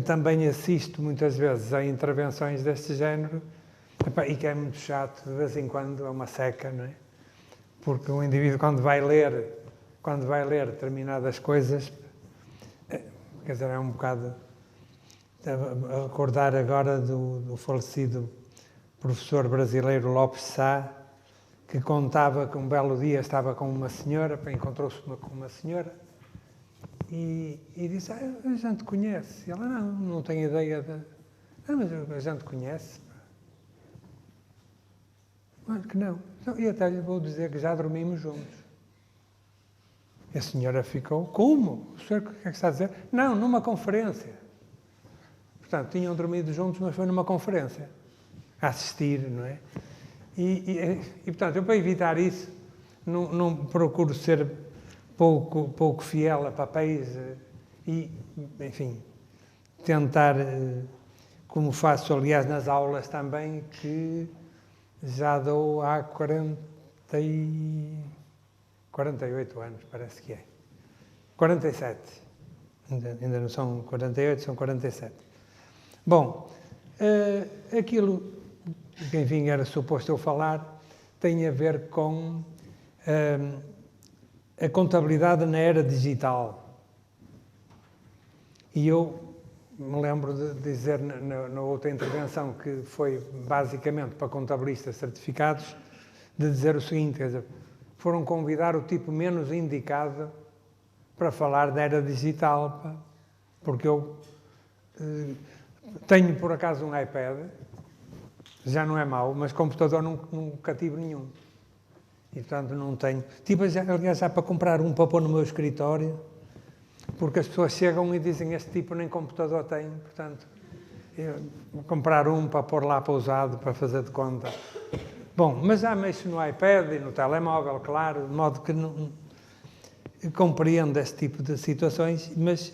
também assisto muitas vezes a intervenções deste género, epá, e que é muito chato, de vez em quando é uma seca, não é? Porque o indivíduo, quando vai ler determinadas coisas, quer dizer, é um bocado... A recordar agora do falecido professor brasileiro Lopes Sá, que contava que um belo dia estava com uma senhora, encontrou-se com uma senhora, e disse, a gente conhece. E ela, não tem ideia de... mas a gente conhece. Mas que não. E até lhe vou dizer que já dormimos juntos. E a senhora ficou, como? O senhor, o que é que está a dizer? Não, numa conferência. Portanto, tinham dormido juntos, mas foi numa conferência. A assistir, não é? E portanto, eu para evitar isso, não procuro ser pouco fiel a papéis e, enfim, tentar, como faço, aliás, nas aulas também, que já dou há 48 anos, parece que é. 47. Ainda não são 48, são 47. Bom, aquilo que, enfim, era suposto eu falar, tem a ver com a contabilidade na era digital. E eu me lembro de dizer na outra intervenção, que foi basicamente para contabilistas certificados, de dizer o seguinte, quer dizer, foram convidar o tipo menos indicado para falar da era digital, porque eu tenho por acaso um iPad, já não é mau, mas computador nunca tive nenhum. E portanto não tenho. Aliás, já para comprar um para pôr no meu escritório, porque as pessoas chegam e dizem, este tipo nem computador tem, portanto, vou comprar um para pôr lá pausado, para fazer de conta. Bom, mas já mexo no iPad e no telemóvel, claro, de modo que não compreendo este tipo de situações, mas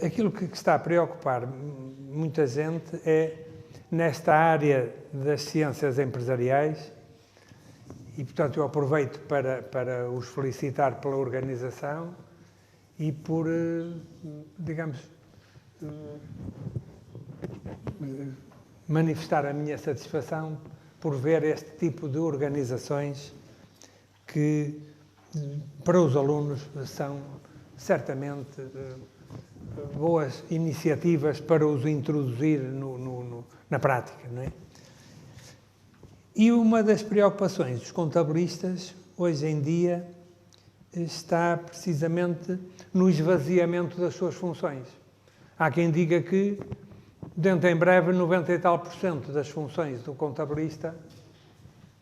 aquilo que está a preocupar muita gente é nesta área das ciências empresariais, e portanto eu aproveito para os felicitar pela organização e por, digamos, manifestar a minha satisfação por ver este tipo de organizações que, para os alunos, são certamente boas iniciativas para os introduzir na prática, não é? E uma das preocupações dos contabilistas, hoje em dia, está precisamente no esvaziamento das suas funções. Há quem diga que, dentro em breve, 90 e tal % das funções do contabilista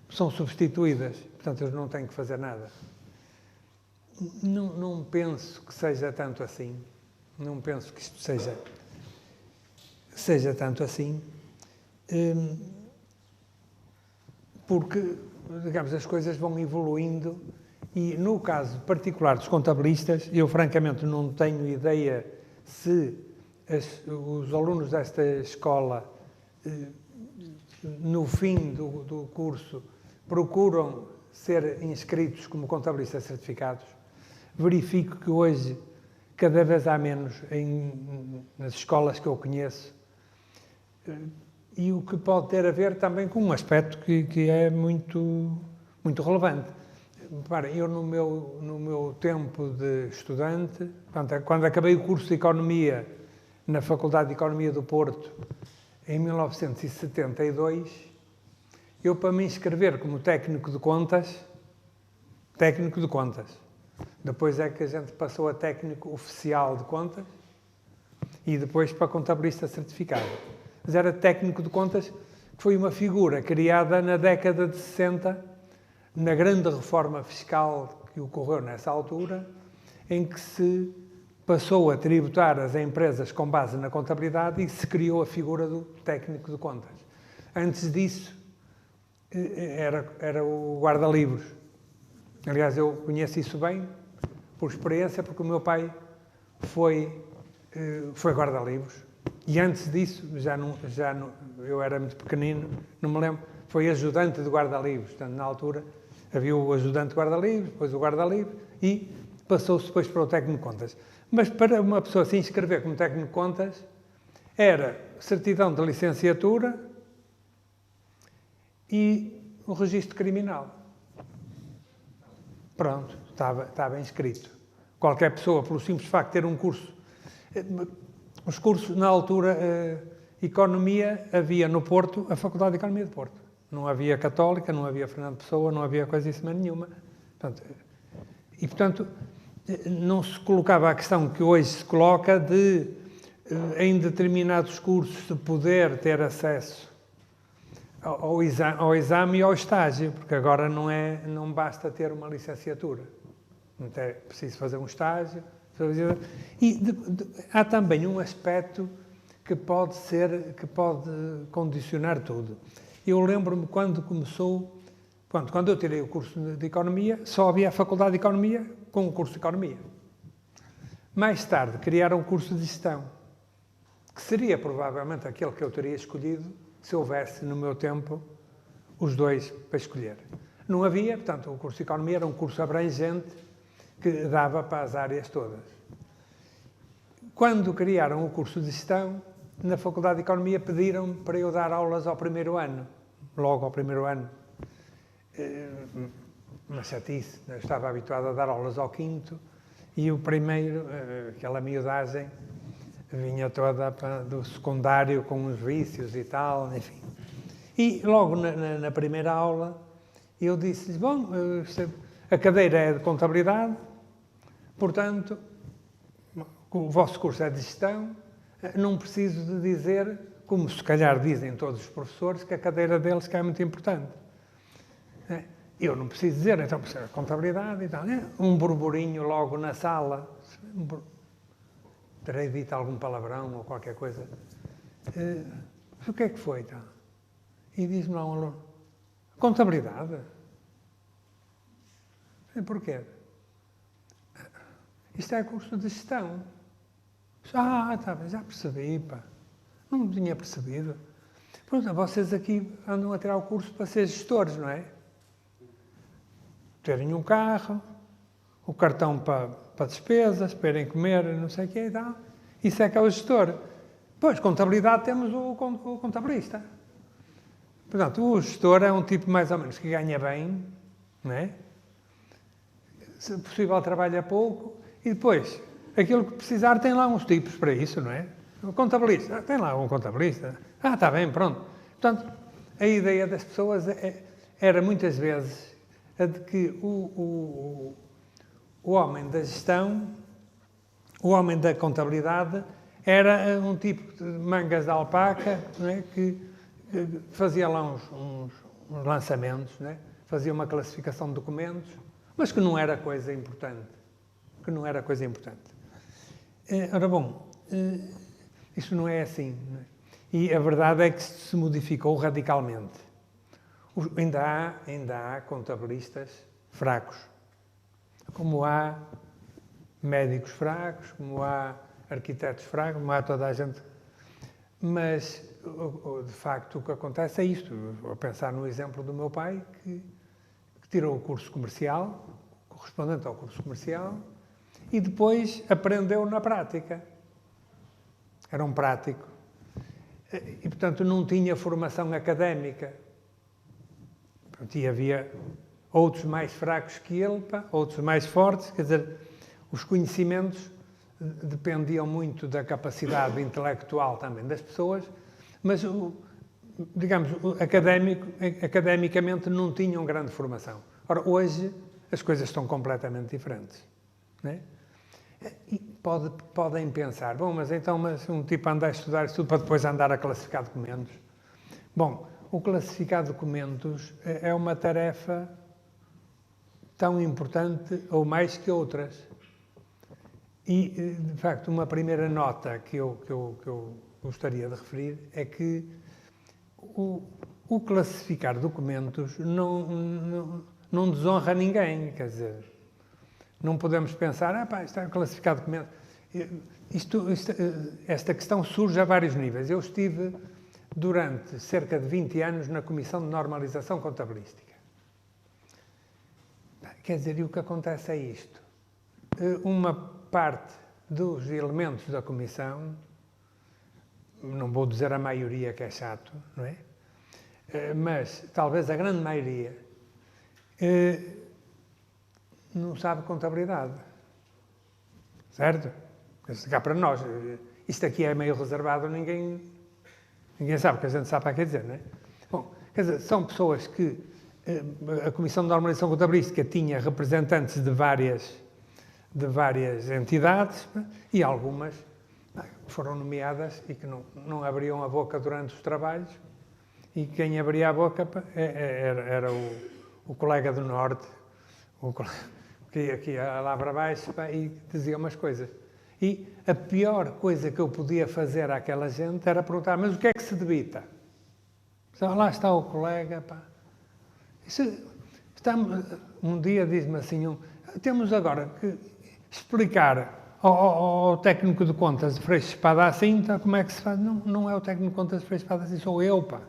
são substituídas. Portanto, eles não têm que fazer nada. Não penso que seja tanto assim. Não penso que isto seja tanto assim. Porque, digamos, as coisas vão evoluindo e, no caso particular dos contabilistas, eu francamente não tenho ideia se os alunos desta escola, no fim do curso, procuram ser inscritos como contabilistas certificados. Verifico que hoje, cada vez há menos nas escolas que eu conheço, e o que pode ter a ver também com um aspecto que é muito, muito relevante. Reparem, eu no meu tempo de estudante, quando acabei o curso de Economia na Faculdade de Economia do Porto, em 1972, eu, para me inscrever como técnico de contas, depois é que a gente passou a técnico oficial de contas e depois para contabilista certificado. Mas era técnico de contas, que foi uma figura criada na década de 60, na grande reforma fiscal que ocorreu nessa altura, em que se passou a tributar as empresas com base na contabilidade e se criou a figura do técnico de contas. Antes disso, era o guarda-livros. Aliás, eu conheço isso bem, por experiência, porque o meu pai foi guarda-livros. E antes disso, eu era muito pequenino, não me lembro, foi ajudante de guarda-livros. Portanto, na altura, havia o ajudante de guarda-livros, depois o guarda-livros, e passou-se depois para o técnico de contas. Mas para uma pessoa se inscrever como técnico de contas, era certidão de licenciatura e o registro criminal. Pronto, estava inscrito. Qualquer pessoa, pelo simples facto de ter um curso. Os cursos, na altura, Economia, havia no Porto a Faculdade de Economia de Porto. Não havia Católica, não havia Fernando Pessoa, não havia coisíssima nenhuma. Portanto, não se colocava a questão que hoje se coloca de, em determinados cursos, de poder ter acesso ao exame e ao estágio, porque agora não basta ter uma licenciatura. Não é preciso fazer um estágio. E há também um aspecto que pode condicionar tudo. Eu lembro-me quando eu tirei o curso de Economia, só havia a Faculdade de Economia com o curso de Economia. Mais tarde criaram o curso de Gestão, que seria provavelmente aquele que eu teria escolhido se houvesse, no meu tempo, os dois para escolher. Não havia, portanto, o curso de Economia era um curso abrangente que dava para as áreas todas. Quando criaram o curso de Gestão, na Faculdade de Economia pediram para eu dar aulas ao primeiro ano, logo ao primeiro ano. Uma chatice, eu estava habituado a dar aulas ao quinto e o primeiro, aquela miudagem, vinha toda do secundário com uns vícios e tal, enfim. E logo na primeira aula eu disse-lhes, bom, a cadeira é de contabilidade, portanto, o vosso curso é de gestão, não preciso de dizer, como se calhar dizem todos os professores, que a cadeira deles que é muito importante. Eu não preciso dizer, então, contabilidade e tal. Um burburinho logo na sala. Terei dito algum palavrão ou qualquer coisa. O que é que foi, então? E diz-me lá um aluno, contabilidade? Porquê? Isto é curso de gestão. Tá bem, já percebi, pá. Não tinha percebido. Pronto, vocês aqui andam a tirar o curso para ser gestores, não é? Terem um carro, o cartão para despesas, para irem comer, não sei o quê e tal. Isso é que é o gestor. Pois, contabilidade temos o contabilista. Portanto, o gestor é um tipo mais ou menos que ganha bem, não é? Se possível trabalha pouco e depois, aquilo que precisar tem lá uns tipos para isso, não é? O contabilista, tem lá um contabilista. Está bem, pronto. Portanto, a ideia das pessoas era muitas vezes a de que o homem da gestão, o homem da contabilidade, era um tipo de mangas de alpaca, não é? que fazia lá uns lançamentos, não é? Fazia uma classificação de documentos, mas que não era coisa importante. Ora bom, isso não é assim. Não é? E a verdade é que se modificou radicalmente. Ainda há contabilistas fracos, como há médicos fracos, como há arquitetos fracos, como há toda a gente. Mas, de facto, o que acontece é isto. Vou pensar no exemplo do meu pai, que tirou o curso comercial, correspondente ao curso comercial, e depois aprendeu na prática. Era um prático. E, portanto, não tinha formação académica. E havia outros mais fracos que ele, outros mais fortes, quer dizer, os conhecimentos dependiam muito da capacidade intelectual também das pessoas, mas, digamos, academicamente não tinham grande formação. Ora, hoje as coisas estão completamente diferentes. Não é? E podem pensar, bom, mas um tipo anda a estudar isso tudo para depois andar a classificar documentos. Bom, o classificar documentos é uma tarefa tão importante ou mais que outras. E, de facto, uma primeira nota que eu gostaria de referir é que o classificar documentos não desonra ninguém, quer dizer, não podemos pensar, isto é classificar documentos. Esta questão surge a vários níveis. Eu estive durante cerca de 20 anos na Comissão de Normalização Contabilística. Quer dizer, e o que acontece é isto. Uma parte dos elementos da Comissão não vou dizer a maioria que é chato, não é? Mas talvez a grande maioria não sabe contabilidade, certo? Se cá para nós, isto aqui é meio reservado, ninguém sabe o que a gente sabe para quer dizer, não é? Bom, quer dizer, são pessoas que a Comissão de Normalização Contabilística tinha representantes de várias entidades e algumas foram nomeadas e que não abriam a boca durante os trabalhos, e quem abria a boca era o colega do Norte, que ia aqui lá para baixo e dizia umas coisas. E a pior coisa que eu podia fazer àquela gente era perguntar: mas o que é que se debita? Lá está o colega, pá. Um dia diz-me assim, temos agora que explicar ao técnico de contas de Freixo Espada à Cinta como é que se faz. Não é o técnico de contas de Freixo Espada à Cinta, sou eu, pá.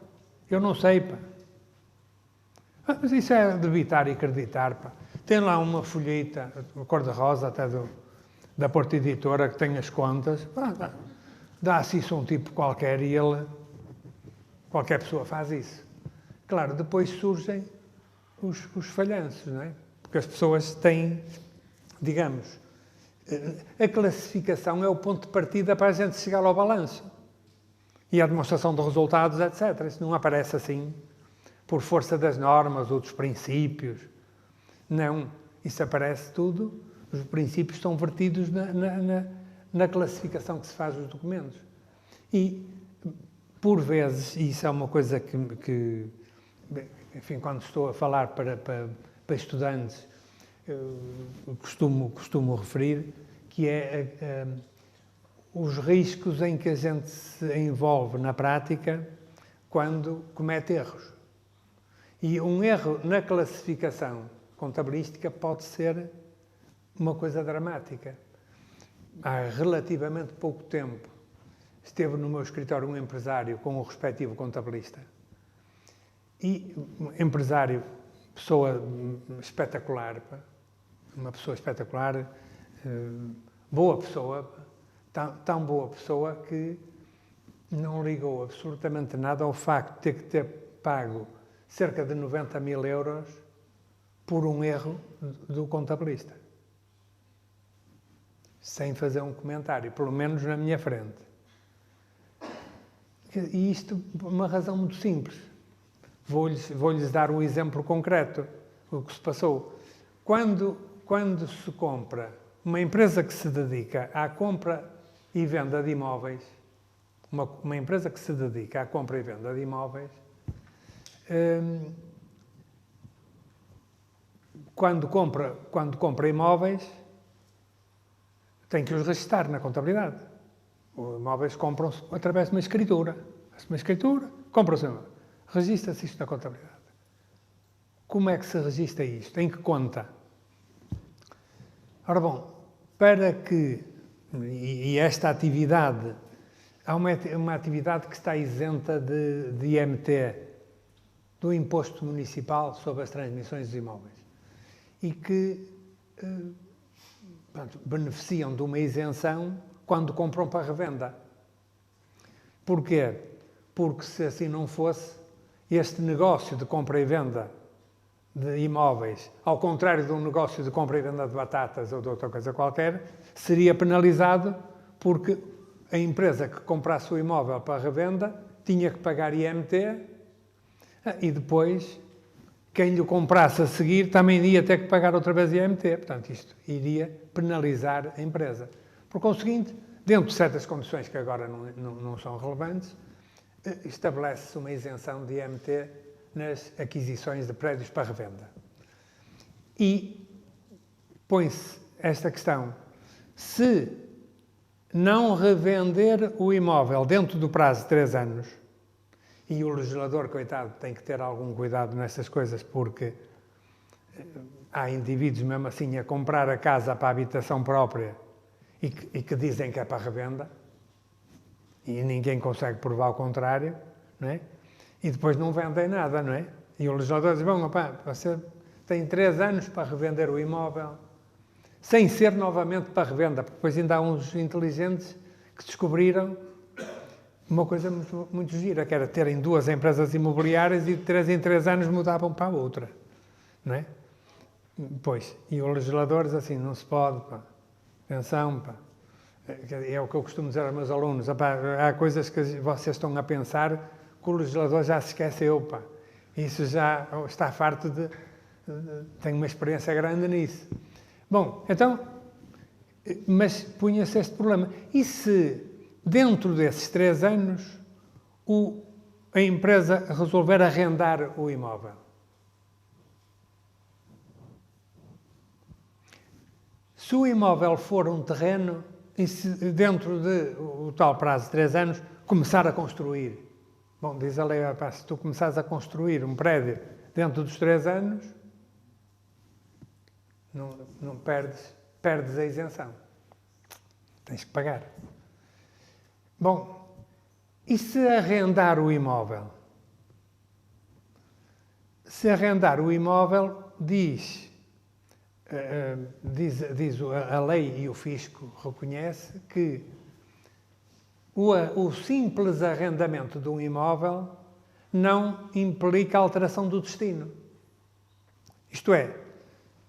Eu não sei, pá. Mas isso é debitar e acreditar, pá. Tem lá uma folhita, cor-de-rosa até da Porta Editora, que tem as contas. Dá-se isso a um tipo qualquer e qualquer pessoa faz isso. Claro, depois surgem os falhanços, não é? Porque as pessoas têm, digamos, a classificação é o ponto de partida para a gente chegar ao balanço. E a demonstração de resultados, etc. Isso não aparece assim, por força das normas ou dos princípios. Não. Isso aparece tudo, os princípios estão vertidos na classificação que se faz dos documentos. E, por vezes, e isso é uma coisa que enfim, quando estou a falar para estudantes, costumo referir, que é os riscos em que a gente se envolve na prática quando comete erros. E um erro na classificação contabilística pode ser uma coisa dramática. Há relativamente pouco tempo esteve no meu escritório um empresário com o respectivo contabilista. E um empresário, pessoa espetacular, uma pessoa espetacular, boa pessoa, tão boa pessoa que não ligou absolutamente nada ao facto de ter que ter pago cerca de 90 mil euros por um erro do contabilista. Sem fazer um comentário, pelo menos na minha frente. E isto por uma razão muito simples. Vou-lhes dar um exemplo concreto, o que se passou. Quando se compra, uma empresa que se dedica à compra e venda de imóveis, uma empresa que se dedica à compra e venda de imóveis, quando compra imóveis, tem que os registrar na contabilidade. Os imóveis compram-se através de uma escritura. Uma escritura, compra-se um imóvel. Registra-se isto na contabilidade. Como é que se registra isto? Em que conta? Ora bom, para que... E esta atividade... Há uma atividade que está isenta de IMT, do Imposto Municipal sobre as Transmissões dos Imóveis. E que beneficiam de uma isenção quando compram para revenda. Porquê? Porque se assim não fosse, este negócio de compra e venda de imóveis, ao contrário de um negócio de compra e venda de batatas ou de outra coisa qualquer, seria penalizado porque a empresa que comprasse o imóvel para revenda tinha que pagar IMT e depois quem lhe comprasse a seguir também ia ter que pagar outra vez IMT. Portanto, isto iria penalizar a empresa. Por conseguinte, dentro de certas condições que agora não são relevantes, estabelece-se uma isenção de IMT nas aquisições de prédios para revenda. E põe-se esta questão: se não revender o imóvel dentro do prazo de 3 anos, e o legislador, coitado, tem que ter algum cuidado nessas coisas, porque há indivíduos mesmo assim a comprar a casa para a habitação própria e que dizem que é para revenda, e ninguém consegue provar o contrário, não é? E depois não vendem nada, não é? E o legislador diz: bom, opá, você tem 3 anos para revender o imóvel, sem ser novamente para revenda, porque depois ainda há uns inteligentes que descobriram uma coisa muito gira, que era terem 2 empresas imobiliárias e de 3 em 3 anos mudavam para a outra, não é? Pois, e os legisladores assim, não se pode, pá, atenção, pá. É o que eu costumo dizer aos meus alunos, pá, há coisas que vocês estão a pensar que o legislador já se esqueceu, pá. Isso já está farto tem uma experiência grande nisso. Bom, então, mas punha-se este problema. E se dentro desses 3 anos a empresa resolver arrendar o imóvel? Se o imóvel for um terreno e se dentro do tal prazo de 3 anos começar a construir, bom, diz a lei, se tu começares a construir um prédio dentro dos 3 anos, não perdes a isenção. Tens que pagar. Bom, e se arrendar o imóvel? Se arrendar o imóvel, diz a lei e o fisco reconhece que o simples arrendamento de um imóvel não implica alteração do destino. Isto é,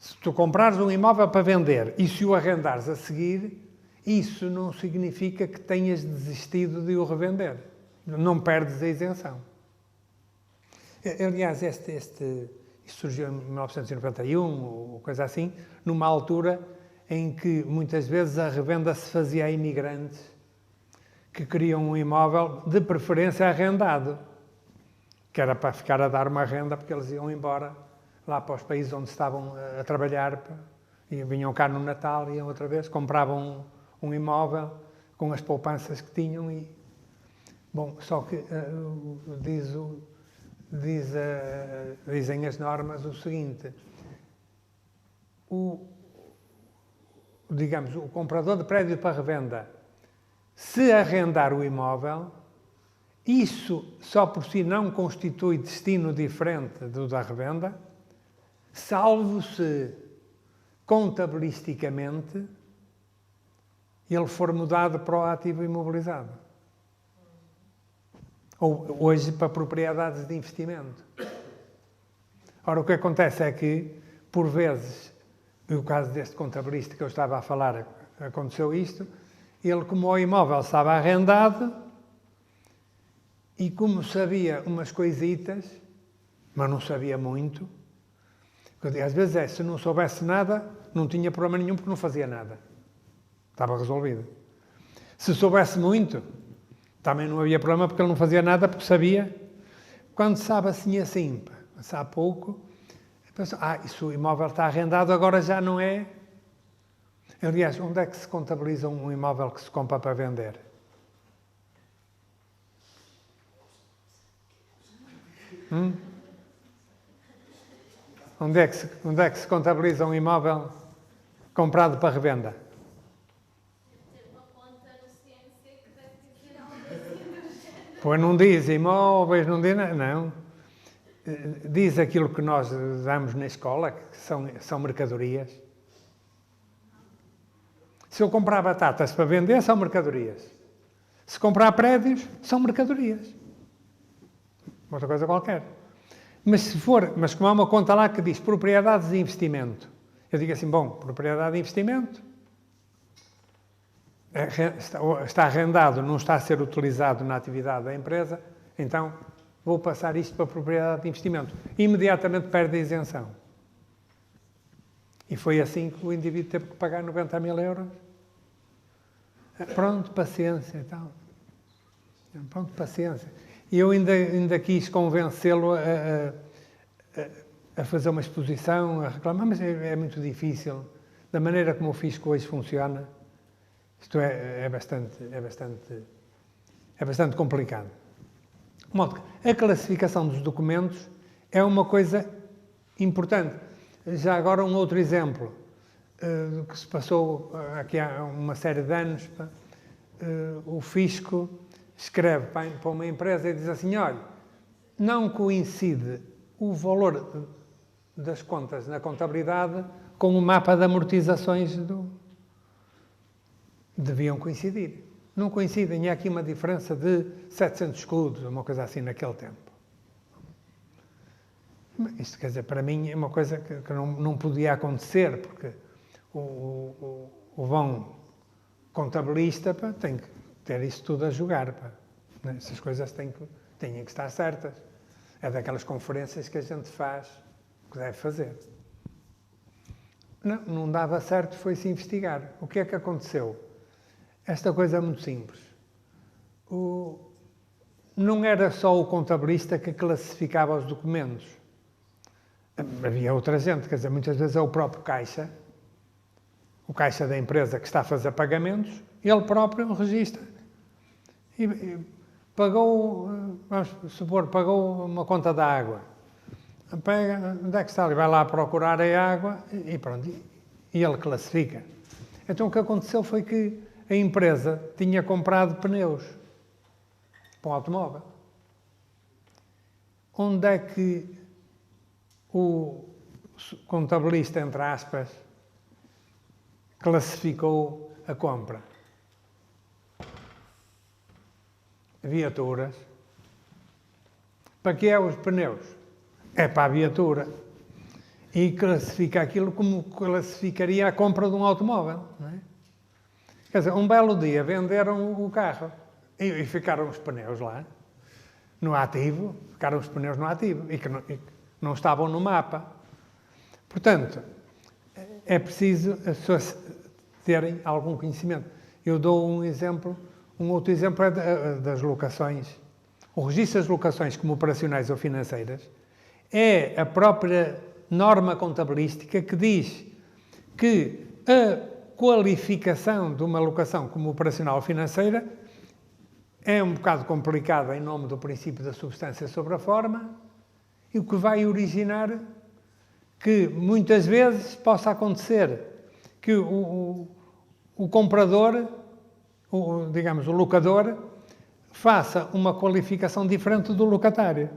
se tu comprares um imóvel para vender e se o arrendares a seguir, isso não significa que tenhas desistido de o revender. Não perdes a isenção. Aliás, isto surgiu em 1991, ou coisa assim, numa altura em que muitas vezes a revenda se fazia a imigrantes que queriam um imóvel de preferência arrendado, que era para ficar a dar uma renda porque eles iam embora lá para os países onde estavam a trabalhar e vinham cá no Natal, iam outra vez, compravam um imóvel com as poupanças que tinham e... Bom, só que dizem as normas o seguinte, digamos, o comprador de prédio para revenda, se arrendar o imóvel, isso só por si não constitui destino diferente do da revenda, salvo se contabilisticamente ele for mudado para o ativo imobilizado. Ou hoje para propriedades de investimento. Ora, o que acontece é que, por vezes, no caso deste contabilista que eu estava a falar, aconteceu isto, ele, como o imóvel estava arrendado, e como sabia umas coisitas, mas não sabia muito, às vezes se não soubesse nada, não tinha problema nenhum porque não fazia nada. Estava resolvido. Se soubesse muito, também não havia problema porque ele não fazia nada porque sabia. Quando sabe assim, sabe pouco, pensa, isso o imóvel está arrendado, agora já não é. Aliás, onde é que se contabiliza um imóvel que se compra para vender? Onde é que se contabiliza um imóvel comprado para revenda? Pois não diz imóveis, não diz nada, não. Diz aquilo que nós damos na escola, que são mercadorias. Se eu comprar batatas para vender, são mercadorias. Se comprar prédios, são mercadorias. Outra coisa qualquer. Mas como há uma conta lá que diz propriedades de investimento, eu digo assim, bom, propriedade de investimento, está arrendado, não está a ser utilizado na atividade da empresa, então vou passar isto para propriedade de investimento. Imediatamente perde a isenção. E foi assim que o indivíduo teve que pagar 90 mil euros. Pronto, paciência e tal. Pronto, paciência. E eu ainda quis convencê-lo a fazer uma exposição, a reclamar, mas é muito difícil. Da maneira como o fisco hoje funciona, isto é bastante complicado. De modo que a classificação dos documentos é uma coisa importante. Já agora um outro exemplo que se passou aqui há uma série de anos, o fisco escreve para uma empresa e diz assim, olha, não coincide o valor das contas na contabilidade com o mapa de amortizações deviam coincidir. não coincidem, há aqui uma diferença de 700 escudos, uma coisa assim naquele tempo. Isto, quer dizer, para mim é uma coisa que não podia acontecer, porque o bom contabilista tem que ter isso tudo a jogar. Né? Essas coisas têm que estar certas. É daquelas conferências que a gente faz, que deve fazer. Não dava certo, foi-se investigar. O que é que aconteceu? Esta coisa é muito simples. Não era só o contabilista que classificava os documentos. Havia outra gente, quer dizer, muitas vezes é o próprio caixa, o caixa da empresa que está a fazer pagamentos, ele próprio registra. E pagou, vamos supor, pagou uma conta da água. Pega, onde é que está ali? Vai lá procurar a água e pronto, e ele classifica. Então o que aconteceu foi que a empresa tinha comprado pneus para um automóvel. Onde é que o contabilista, entre aspas, classificou a compra? Viaturas. Para que é os pneus? É para a viatura. E classifica aquilo como classificaria a compra de um automóvel. Não é? Quer dizer, um belo dia venderam o carro e ficaram os pneus lá, no ativo, ficaram os pneus no ativo e que não estavam no mapa. Portanto, é preciso as pessoas terem algum conhecimento. Eu dou um exemplo, um outro exemplo é das locações. O registro das locações como operacionais ou financeiras é a própria norma contabilística que diz que a qualificação de uma locação como operacional ou financeira é um bocado complicada em nome do princípio da substância sobre a forma, e o que vai originar que muitas vezes possa acontecer que o comprador, digamos, o locador, faça uma qualificação diferente do locatário.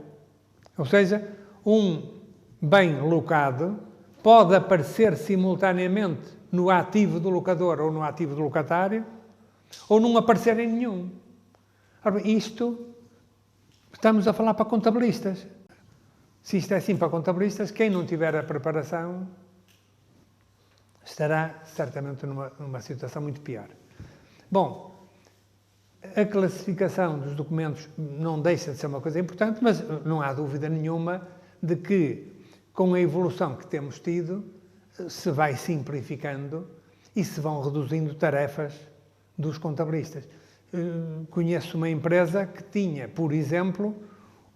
Ou seja, um bem locado pode aparecer simultaneamente no ativo do locador ou no ativo do locatário, ou não aparecer em nenhum. Ora, isto, estamos a falar para contabilistas. Se isto é assim para contabilistas, quem não tiver a preparação estará certamente numa situação muito pior. Bom, a classificação dos documentos não deixa de ser uma coisa importante, mas não há dúvida nenhuma de que, com a evolução que temos tido, se vai simplificando e se vão reduzindo tarefas dos contabilistas. Conheço uma empresa que tinha, por exemplo,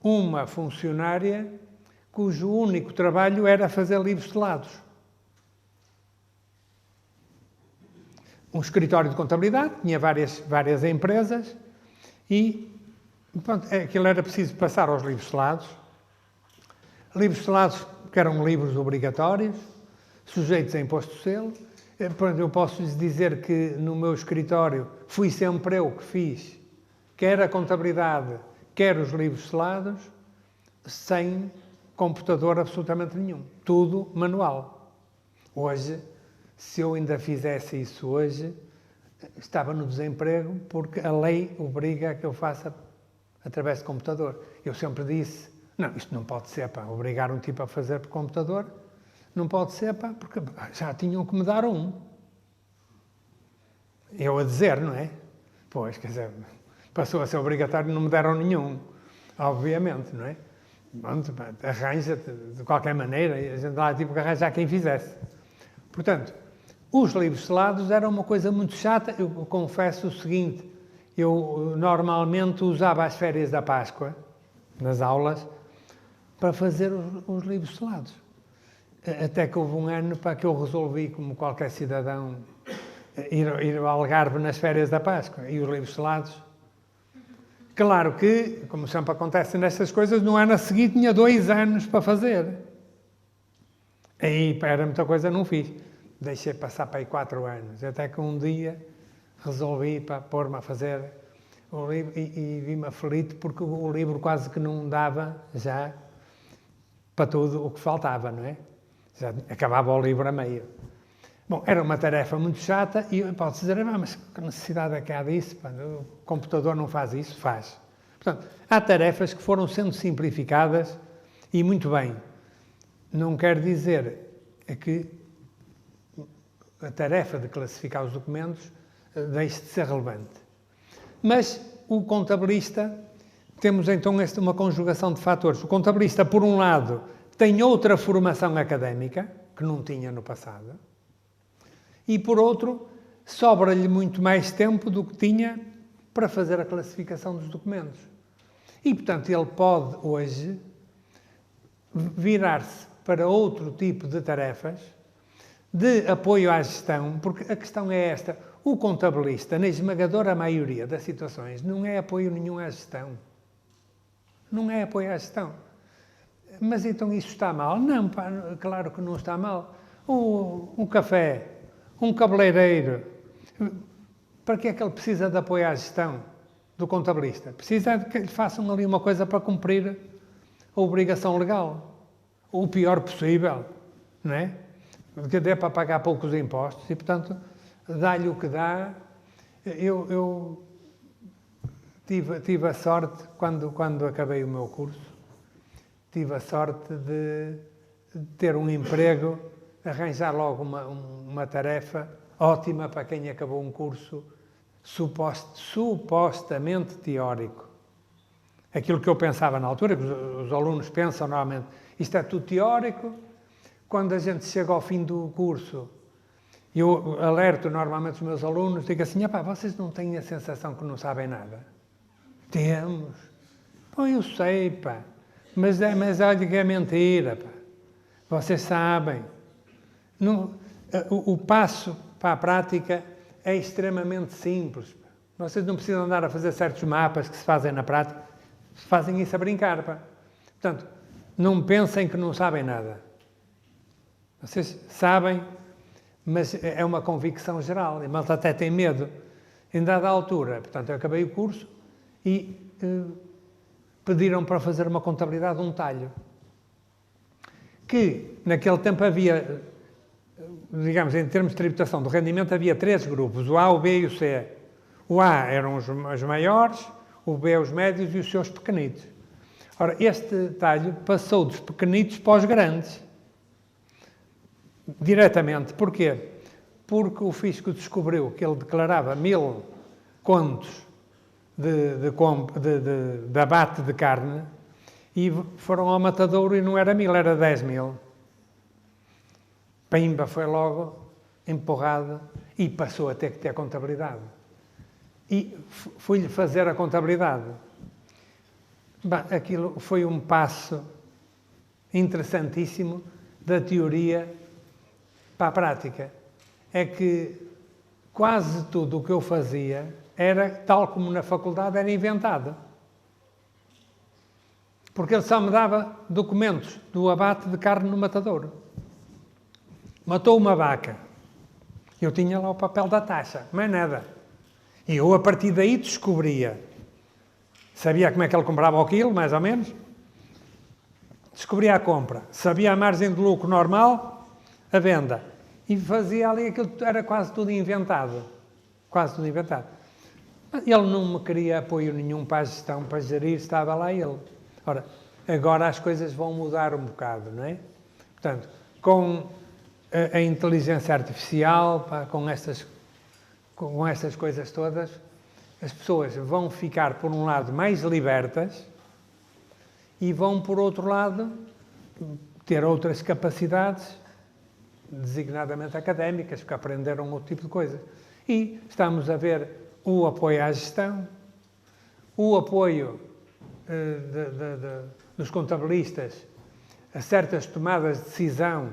uma funcionária cujo único trabalho era fazer livros selados. Um escritório de contabilidade, tinha várias empresas e pronto, aquilo era preciso passar aos livros selados. Livros selados que eram livros obrigatórios, sujeitos a imposto de selo. Eu posso lhes dizer que no meu escritório fui sempre eu que fiz, quer a contabilidade, quer os livros selados, sem computador absolutamente nenhum. Tudo manual. Hoje, se eu ainda fizesse isso hoje, estava no desemprego porque a lei obriga a que eu faça através de computador. Eu sempre disse, não, isto não pode ser para obrigar um tipo a fazer por computador. Não pode ser, pá, porque já tinham que me dar um. Eu a dizer, não é? Pois, quer dizer, passou a ser obrigatório e não me deram nenhum. Obviamente, não é? Arranja de qualquer maneira, a gente lá tipo que arranjar quem fizesse. Portanto, os livros selados eram uma coisa muito chata. Eu confesso o seguinte, eu normalmente usava as férias da Páscoa, nas aulas, para fazer os livros selados. Até que houve um ano para que eu resolvi, como qualquer cidadão, ir ao Algarve nas férias da Páscoa e os livros selados. Claro que, como sempre acontece nestas coisas, no ano a seguir tinha 2 anos para fazer. Aí, era muita coisa, não fiz. Deixei passar para aí 4 anos. Até que um dia resolvi para pôr-me a fazer o livro e vi-me aflito porque o livro quase que não dava já para tudo o que faltava, não é? Já acabava o livro a meio. Bom, era uma tarefa muito chata e pode-se dizer, mas que necessidade é que há disso? O computador não faz isso? Faz. Portanto, há tarefas que foram sendo simplificadas e muito bem. Não quer dizer que a tarefa de classificar os documentos deixe de ser relevante. Mas o contabilista, temos então uma conjugação de fatores. O contabilista, por um lado, tem outra formação académica, que não tinha no passado, e por outro, sobra-lhe muito mais tempo do que tinha para fazer a classificação dos documentos. E, portanto, ele pode hoje virar-se para outro tipo de tarefas de apoio à gestão, porque a questão é esta: o contabilista, na esmagadora maioria das situações, não é apoio nenhum à gestão. Não é apoio à gestão. Mas então isso está mal? Não, pá, claro que não está mal. Um café, um cabeleireiro, para que é que ele precisa de apoio à gestão do contabilista? Precisa de que lhe façam ali uma coisa para cumprir a obrigação legal. O pior possível, não é? Que dê para pagar poucos impostos e, portanto, dá-lhe o que dá. Eu tive a sorte, quando acabei o meu curso, tive a sorte de ter um emprego, arranjar logo uma tarefa ótima para quem acabou um curso supostamente teórico. Aquilo que eu pensava na altura, que os alunos pensam normalmente, isto é tudo teórico. Quando a gente chega ao fim do curso, eu alerto normalmente os meus alunos, digo assim, vocês não têm a sensação que não sabem nada? Temos. Pô, eu sei, pá. Mas olha que é mentira, pá. Vocês sabem. O passo para a prática é extremamente simples. Pá. Vocês não precisam andar a fazer certos mapas que se fazem na prática. Fazem isso a brincar, pá. Portanto, não pensem que não sabem nada. Vocês sabem, mas é uma convicção geral. E a malta até tem medo. Em dada altura, portanto, eu acabei o curso e pediram para fazer uma contabilidade de um talho. Que, naquele tempo, havia, digamos, em termos de tributação do rendimento, havia 3 grupos, o A, o B e o C. O A eram os maiores, o B os médios e os seus pequenitos. Ora, este talho passou dos pequenitos para os grandes. Diretamente. Porquê? Porque o fisco descobriu que ele declarava 1000 contos de abate de carne e foram ao matadouro e não era 1000, era 10.000. Pimba, foi logo empurrado e passou a ter que ter contabilidade. E fui-lhe fazer a contabilidade. Bem, aquilo foi um passo interessantíssimo da teoria para a prática. É que quase tudo o que eu fazia era, tal como na faculdade, era inventado. Porque ele só me dava documentos do abate de carne no matadouro. Matou uma vaca. Eu tinha lá o papel da taxa, mais nada. E eu, a partir daí, descobria. Sabia como é que ele comprava o quilo, mais ou menos. Descobria a compra. Sabia a margem de lucro normal, a venda. E fazia ali aquilo, era quase tudo inventado. Quase tudo inventado. Ele não me queria apoio nenhum para a gestão, para gerir, estava lá ele. Ora, agora as coisas vão mudar um bocado, não é? Portanto, com a inteligência artificial, com estas coisas todas, as pessoas vão ficar, por um lado, mais libertas e vão, por outro lado, ter outras capacidades, designadamente académicas, porque aprenderam outro tipo de coisas. E estamos a ver o apoio à gestão, o apoio dos contabilistas a certas tomadas de decisão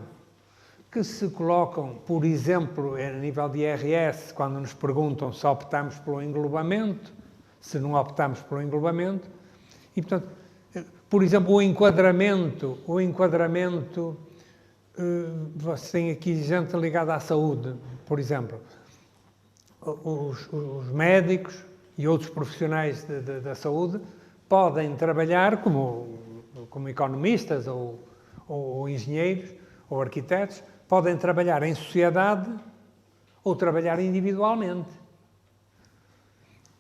que se colocam, por exemplo, a nível de IRS, quando nos perguntam se optamos pelo englobamento, se não optamos pelo englobamento, e, portanto, por exemplo, o enquadramento, você tem aqui gente ligada à saúde, por exemplo, os médicos e outros profissionais da saúde podem trabalhar como economistas ou engenheiros ou arquitetos, podem trabalhar em sociedade ou trabalhar individualmente.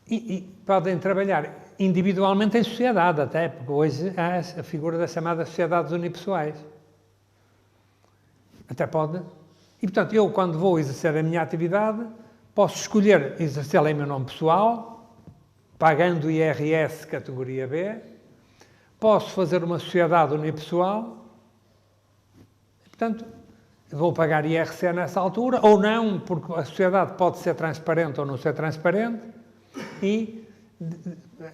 E podem trabalhar individualmente em sociedade até, porque hoje há a figura das chamadas sociedades unipessoais. Até pode. E, portanto, eu, quando vou exercer a minha atividade, posso escolher exercê-la em meu nome pessoal, pagando IRS categoria B, posso fazer uma sociedade unipessoal, e, portanto, vou pagar IRC nessa altura, ou não, porque a sociedade pode ser transparente ou não ser transparente, e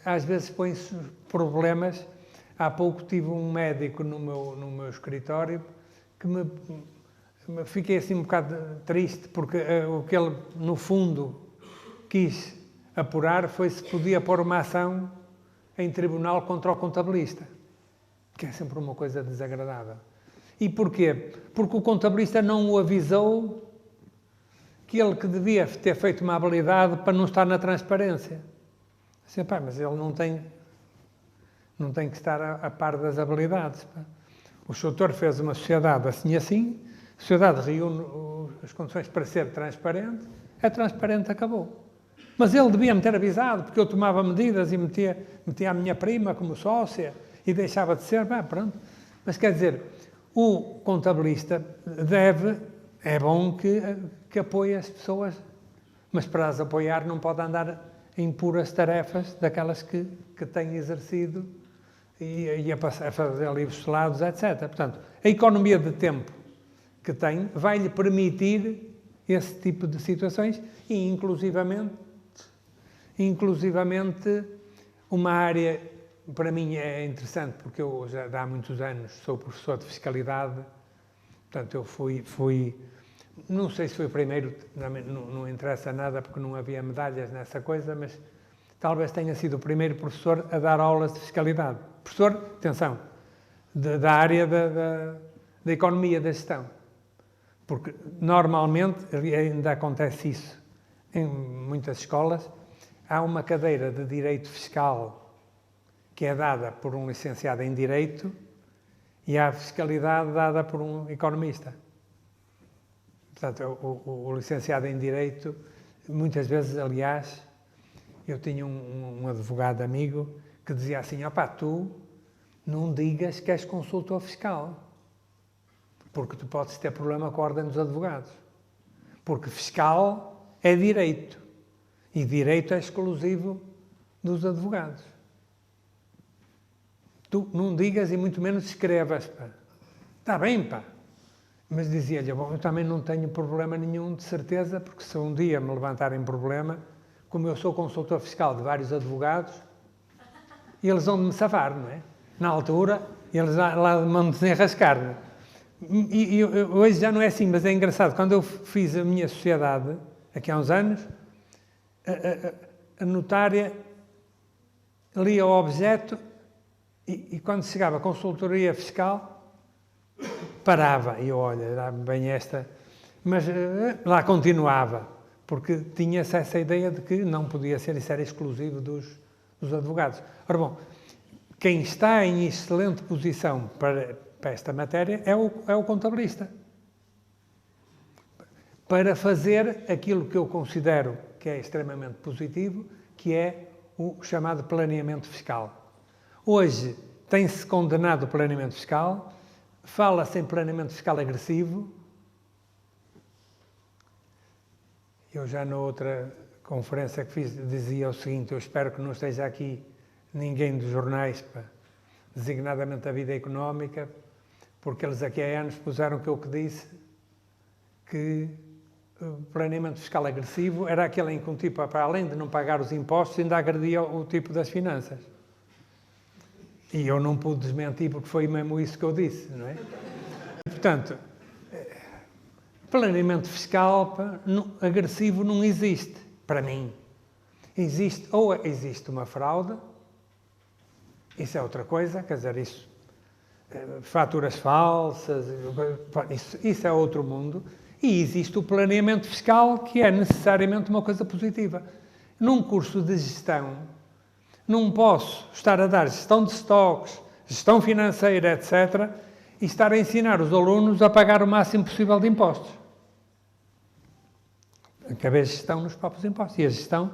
às vezes põe-se problemas. Há pouco tive um médico no meu escritório que fiquei assim um bocado triste, porque o que ele, no fundo, quis apurar foi se podia pôr uma ação em tribunal contra o contabilista, que é sempre uma coisa desagradável. E porquê? Porque o contabilista não o avisou que ele que devia ter feito uma habilidade para não estar na transparência. Assim, pá, mas ele não tem que estar a par das habilidades. Pá. O doutor fez uma sociedade assim, a sociedade reúne as condições para ser transparente, é transparente, acabou. Mas ele devia me ter avisado, porque eu tomava medidas e metia a minha prima como sócia e deixava de ser, pá, pronto. Mas quer dizer, o contabilista é bom que apoie as pessoas, mas para as apoiar não pode andar em puras tarefas daquelas que tem exercido e a fazer livros selados, etc. Portanto, a economia de tempo que tem vai-lhe permitir esse tipo de situações e, inclusivamente, uma área, para mim é interessante, porque eu já há muitos anos sou professor de fiscalidade, portanto eu fui não sei se foi o primeiro, não interessa nada porque não havia medalhas nessa coisa, mas talvez tenha sido o primeiro professor a dar aulas de fiscalidade. Professor, atenção, da área da economia da gestão. Porque normalmente, ainda acontece isso em muitas escolas, há uma cadeira de Direito Fiscal que é dada por um licenciado em Direito e há a fiscalidade dada por um economista. Portanto, o licenciado em Direito, muitas vezes, aliás, eu tinha um advogado amigo que dizia assim, opá, tu não digas que és consultor fiscal, porque tu podes ter problema com a ordem dos advogados. Porque fiscal é direito, e direito é exclusivo dos advogados. Tu não digas e muito menos escrevas, pá. Está bem, pá. Mas dizia-lhe, bom, eu também não tenho problema nenhum, de certeza, porque se um dia me levantarem problema, como eu sou consultor fiscal de vários advogados, eles vão me safar, não é? Na altura, eles lá vão me desenrascar, não é? E hoje já não é assim, mas é engraçado. Quando eu fiz a minha sociedade, aqui há uns anos, a notária lia o objeto e quando chegava a consultoria fiscal, parava, e eu, olha, era bem esta, mas lá continuava, porque tinha-se essa ideia de que não podia ser, isso era exclusivo dos advogados. Ora bom, quem está em excelente posição para esta matéria é o contabilista. Para fazer aquilo que eu considero que é extremamente positivo, que é o chamado planeamento fiscal. Hoje tem-se condenado o planeamento fiscal, fala-se em planeamento fiscal agressivo. Eu já na outra conferência que fiz dizia o seguinte, eu espero que não esteja aqui ninguém dos jornais, designadamente da vida económica, porque eles aqui há anos puseram que eu que disse que o planeamento fiscal agressivo era aquele em que um tipo, para além de não pagar os impostos, ainda agredia o tipo das finanças. E eu não pude desmentir porque foi mesmo isso que eu disse, não é? Portanto, planeamento fiscal agressivo não existe, para mim. Ou existe uma fraude, isso é outra coisa, quer dizer, isso, faturas falsas, isso é outro mundo, e existe o planeamento fiscal, que é necessariamente uma coisa positiva. Num curso de gestão, não posso estar a dar gestão de estoques, gestão financeira, etc., e estar a ensinar os alunos a pagar o máximo possível de impostos. Que haver gestão nos próprios impostos. E a gestão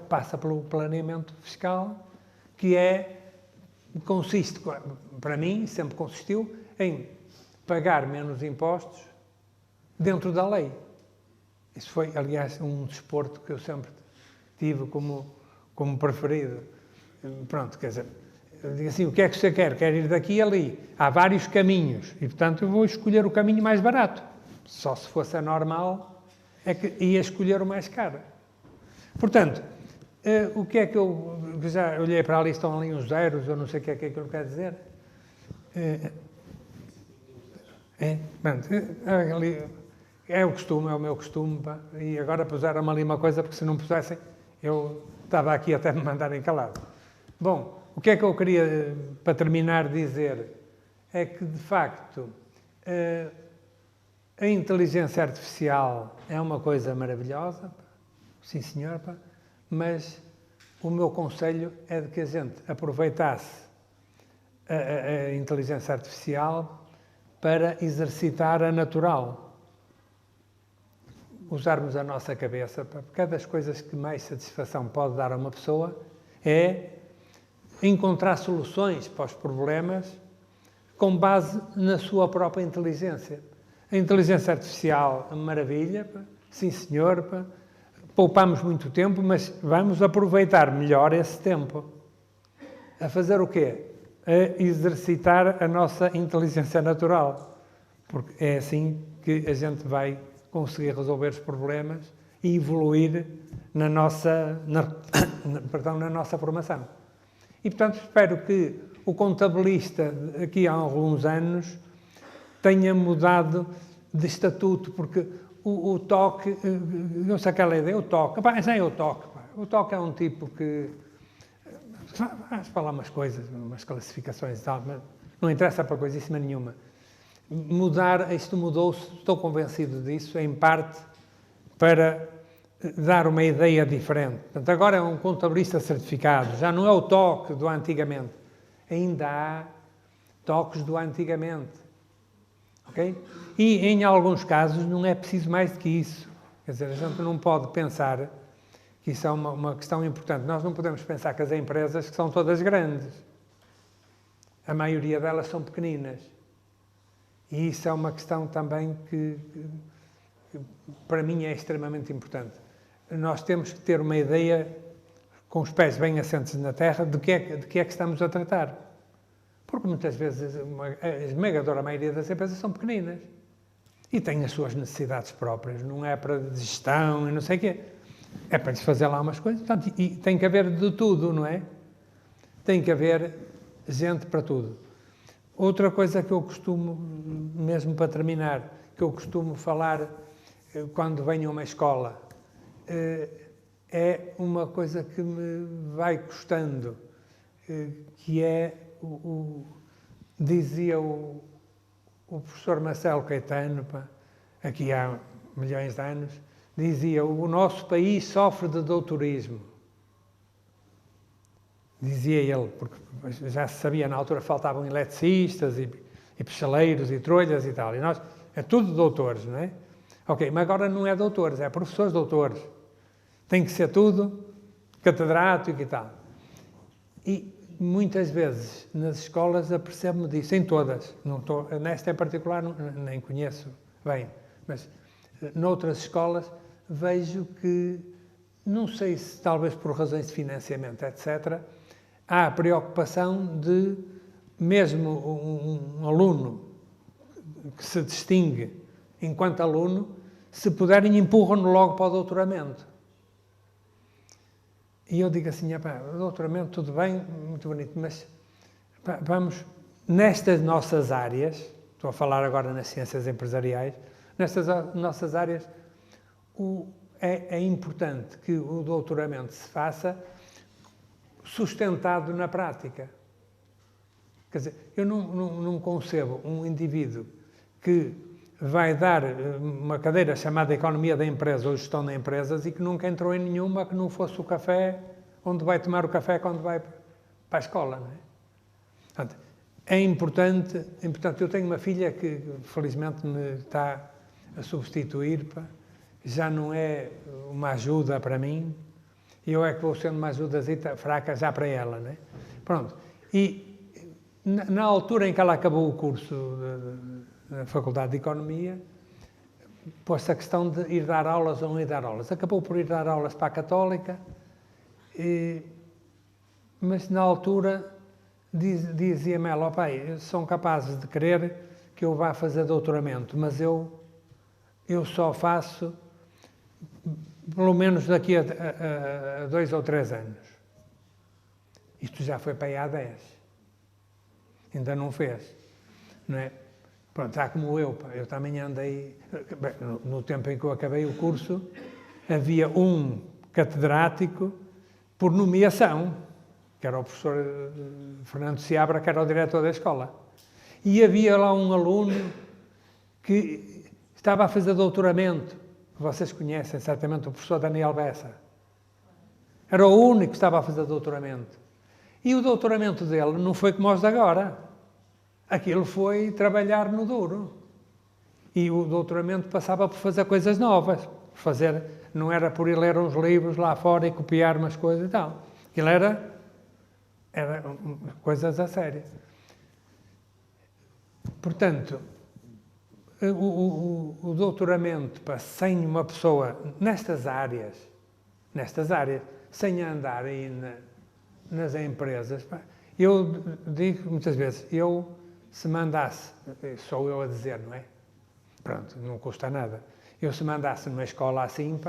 passa pelo planeamento fiscal, que consiste, para mim, sempre consistiu em pagar menos impostos dentro da lei. Isso foi, aliás, um desporto que eu sempre tive como preferido. Pronto, quer dizer, eu digo assim, o que é que você quer? Quer ir daqui e ali. Há vários caminhos e, portanto, eu vou escolher o caminho mais barato. Só se fosse anormal é que ia escolher o mais caro. Portanto, o que é que eu já olhei para ali, estão ali uns zeros, eu não sei o que é que aquilo quer dizer. Ali, é o costume, é o meu costume, pá. E agora puseram-me ali uma coisa, porque se não pusessem, eu estava aqui até me mandarem calado. Bom, o que é que eu queria, para terminar, dizer? É que, de facto, a inteligência artificial é uma coisa maravilhosa, pá. Sim senhor, pá. Mas o meu conselho é de que a gente aproveitasse a inteligência artificial para exercitar a natural. Usarmos a nossa cabeça, porque uma das coisas que mais satisfação pode dar a uma pessoa é encontrar soluções para os problemas com base na sua própria inteligência. A inteligência artificial, maravilha, pá. Sim senhor, pá. Poupamos muito tempo, mas vamos aproveitar melhor esse tempo. A fazer o quê? A exercitar a nossa inteligência natural. Porque é assim que a gente vai conseguir resolver os problemas e evoluir na nossa formação. E, portanto, espero que o contabilista, aqui há alguns anos, tenha mudado de estatuto, porque o toque, eu sei aquela ideia, o toque, já é o toque. O toque é um tipo que faz falar umas coisas, umas classificações e tal, mas não interessa para coisíssima nenhuma. Isto mudou-se, estou convencido disso, em parte para dar uma ideia diferente. Portanto, agora é um contabilista certificado, já não é o toque do antigamente. Ainda há toques do antigamente. Okay? E, em alguns casos, não é preciso mais do que isso. Quer dizer, a gente não pode pensar que isso é uma questão importante. Nós não podemos pensar que as empresas que são todas grandes. A maioria delas são pequeninas. E isso é uma questão também que para mim é extremamente importante. Nós temos que ter uma ideia, com os pés bem assentes na terra, de que é que estamos a tratar. Porque muitas vezes a esmagadora maioria das empresas são pequeninas e têm as suas necessidades próprias, não é para gestão e não sei o quê. É para lhes fazer lá umas coisas. Portanto, e tem que haver de tudo, não é? Tem que haver gente para tudo. Outra coisa que eu costumo, mesmo para terminar, que eu costumo falar quando venho a uma escola, é uma coisa que me vai custando, que é, dizia o professor Marcelo Caetano, aqui há milhões de anos, dizia: o nosso país sofre de doutorismo. Dizia ele, porque já se sabia, na altura faltavam eletricistas e pichaleiros e trolhas e tal. E nós, é tudo doutores, não é? Ok, mas agora não é doutores, é professores doutores. Tem que ser tudo catedrático e tal. E muitas vezes nas escolas apercebo-me disso, em todas. Não estou, nesta em particular nem conheço bem, mas noutras escolas vejo que, não sei se talvez por razões de financiamento, etc., há a preocupação de, mesmo um aluno que se distingue enquanto aluno, se puderem, empurram-no logo para o doutoramento. E eu digo assim: o doutoramento, tudo bem, muito bonito, mas vamos, nestas nossas áreas, estou a falar agora nas ciências empresariais, nestas nossas áreas, é importante que o doutoramento se faça sustentado na prática. Quer dizer, eu não concebo um indivíduo que vai dar uma cadeira chamada Economia da Empresa ou Gestão de Empresas e que nunca entrou em nenhuma que não fosse o café, onde vai tomar o café quando vai para a escola, não é? Portanto, é importante, eu tenho uma filha que felizmente me está a substituir, pá, já não é uma ajuda para mim, e eu é que vou sendo uma ajudazita fraca já para ela, né? Pronto, e na altura em que ela acabou o curso da Faculdade de Economia, pôs-se a questão de ir dar aulas ou não ir dar aulas. Acabou por ir dar aulas para a Católica, mas na altura dizia-me ela, ó pai, são capazes de querer que eu vá fazer doutoramento, mas eu só faço pelo menos daqui a 2 ou 3 anos. Isto já foi para aí há 10. Ainda não fez, não é? Pronto, está como eu, pá. Eu também andei... Bem, no tempo em que eu acabei o curso, havia um catedrático por nomeação, que era o professor Fernando Seabra, que era o diretor da escola. E havia lá um aluno que estava a fazer doutoramento. Vocês conhecem certamente o professor Daniel Bessa. Era o único que estava a fazer doutoramento. E o doutoramento dele não foi como os de agora. Aquilo foi trabalhar no duro. E o doutoramento passava por fazer coisas novas. Não era por ir ler uns livros lá fora e copiar umas coisas e tal. Aquilo era coisas a sério. Portanto, o doutoramento, sem uma pessoa nestas áreas, sem andar aí nas empresas, eu digo muitas vezes, se mandasse, sou eu a dizer, não é? Pronto, não custa nada. Eu se mandasse numa escola assim,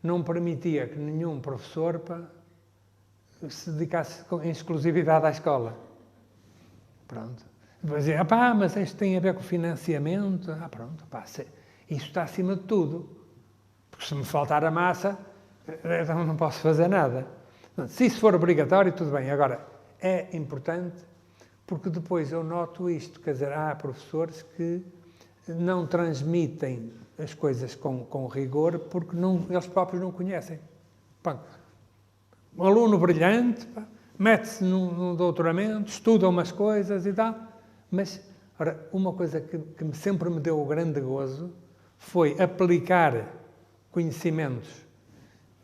não permitia que nenhum professor se dedicasse em exclusividade à escola. Pronto. Depois dizia, mas isto tem a ver com financiamento. Pronto, isso está acima de tudo. Porque se me faltar a massa, então não posso fazer nada. Se isso for obrigatório, tudo bem. Agora, é importante, porque depois eu noto isto, quer dizer, há professores que não transmitem as coisas com rigor, porque eles próprios não conhecem. Pronto. Um aluno brilhante, mete-se num doutoramento, estuda umas coisas e tal, mas, ora, uma coisa que sempre me deu o grande gozo foi aplicar conhecimentos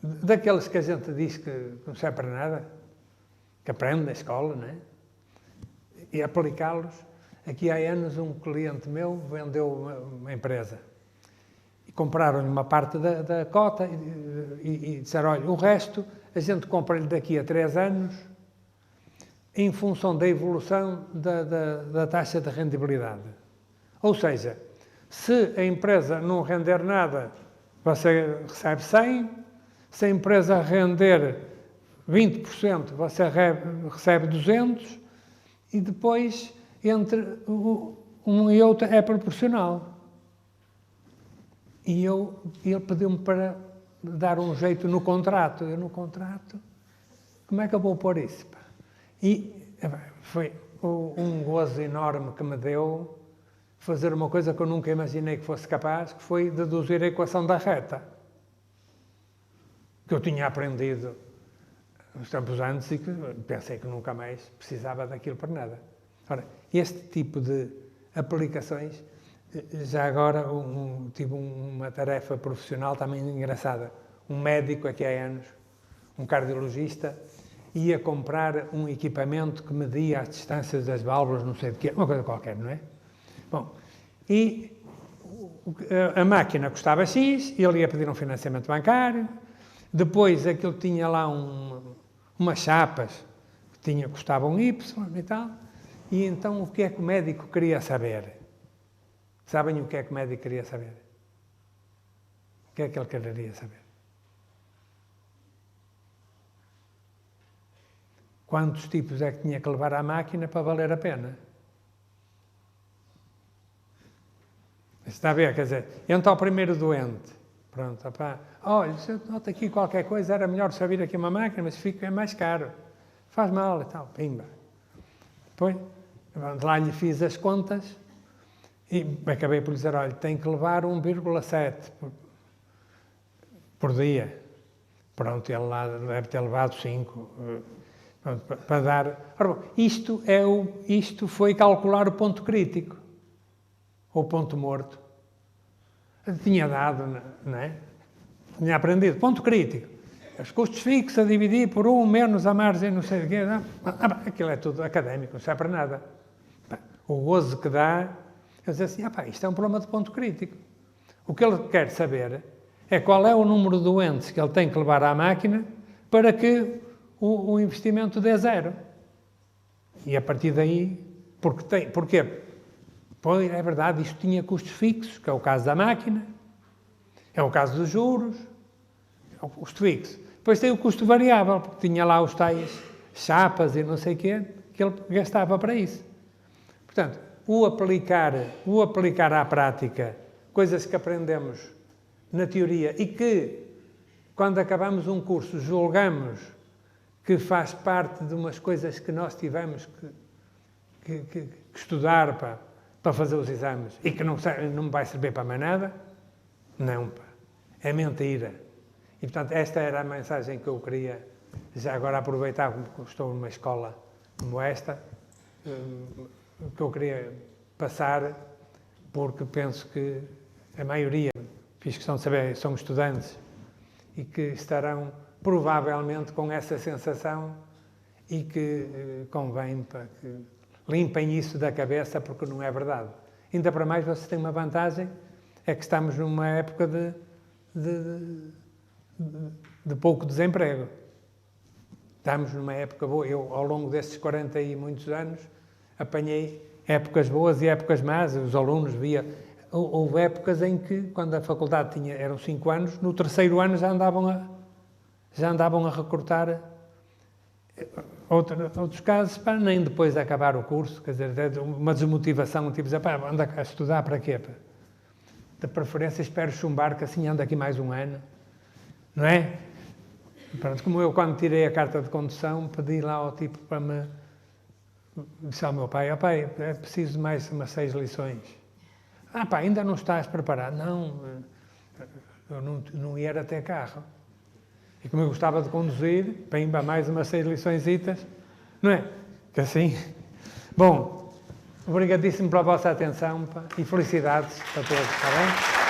daqueles que a gente diz que não serve para nada, que aprende na escola, não é? E aplicá-los. Aqui há anos um cliente meu vendeu uma empresa e compraram-lhe uma parte da cota e disseram, olha, o resto a gente compra-lhe daqui a 3 anos em função da evolução da taxa de rendibilidade. Ou seja, se a empresa não render nada, você recebe 100, se a empresa render 20%, você recebe 200, e depois, entre um e outro, é proporcional. E ele pediu-me para dar um jeito no contrato. Eu, no contrato, como é que eu vou pôr isso? E foi um gozo enorme que me deu fazer uma coisa que eu nunca imaginei que fosse capaz, que foi deduzir a equação da reta. Que eu tinha aprendido uns tempos antes e que pensei que nunca mais precisava daquilo para nada. Ora, este tipo de aplicações, já agora tive uma tarefa profissional também engraçada. Um médico, aqui há anos, um cardiologista, ia comprar um equipamento que media as distâncias das válvulas, não sei de quê, uma coisa qualquer, não é? Bom, e a máquina custava X, ele ia pedir um financiamento bancário, depois aquilo tinha lá umas chapas que custavam Y e tal, e então o que é que o médico queria saber? Sabem o que é que o médico queria saber? O que é que ele queria saber? Quantos tipos é que tinha que levar à máquina para valer a pena? Está a ver, quer dizer, entra o primeiro doente. Pronto, olha, se eu noto aqui qualquer coisa, era melhor só vir aqui uma máquina, mas fica mais caro. Faz mal e tal, pimba. Depois, lá lhe fiz as contas e acabei por lhe dizer, olha, tem que levar 1,7 por dia. Pronto, ele lá deve ter levado 5. Para dar... Ora, isto foi calcular o ponto crítico, ou ponto morto. Eu tinha dado, não é? Tinha aprendido, ponto crítico. Os custos fixos a dividir por 1 menos a margem, não sei o quê. Aquilo é tudo académico, não serve para nada. O gozo que dá, eu dizia assim, isto é um problema de ponto crítico. O que ele quer saber é qual é o número de doentes que ele tem que levar à máquina para que o investimento dê zero. E a partir daí, porquê? Pois, é verdade, isto tinha custos fixos, que é o caso da máquina, é o caso dos juros, é o custo fixo. Depois tem o custo variável, porque tinha lá os tais chapas e não sei o quê, que ele gastava para isso. Portanto, o aplicar à prática coisas que aprendemos na teoria e que, quando acabamos um curso, julgamos que faz parte de umas coisas que nós tivemos que estudar para fazer os exames e que não vai servir para mais nada, não, pá. É mentira. E, portanto, esta era a mensagem que eu queria, já agora aproveitar, como estou numa escola como esta, que eu queria passar, porque penso que a maioria, fiz questão de saber, são estudantes e que estarão provavelmente com essa sensação e que convém para que limpem isso da cabeça, porque não é verdade. Ainda para mais, vocês têm uma vantagem, é que estamos numa época de pouco desemprego. Estamos numa época boa. Eu, ao longo destes 40 e muitos anos, apanhei épocas boas e épocas más. Os alunos houve épocas em que, quando a faculdade eram 5 anos, no terceiro ano já andavam a recrutar. Outros casos, nem depois de acabar o curso, quer dizer, uma desmotivação, tipo, anda a estudar para quê? De preferência espero chumbar, que assim anda aqui mais um ano, não é? Pronto, como eu, quando tirei a carta de condução, pedi lá ao tipo para me... Disse ao meu pai, é preciso mais umas 6 lições. Ainda não estás preparado? Não, eu não ia até carro. E como eu gostava de conduzir, pimba, mais umas 6 liçõesitas, não é? Que assim... Bom, obrigadíssimo pela vossa atenção, e felicidades para todos, está bem?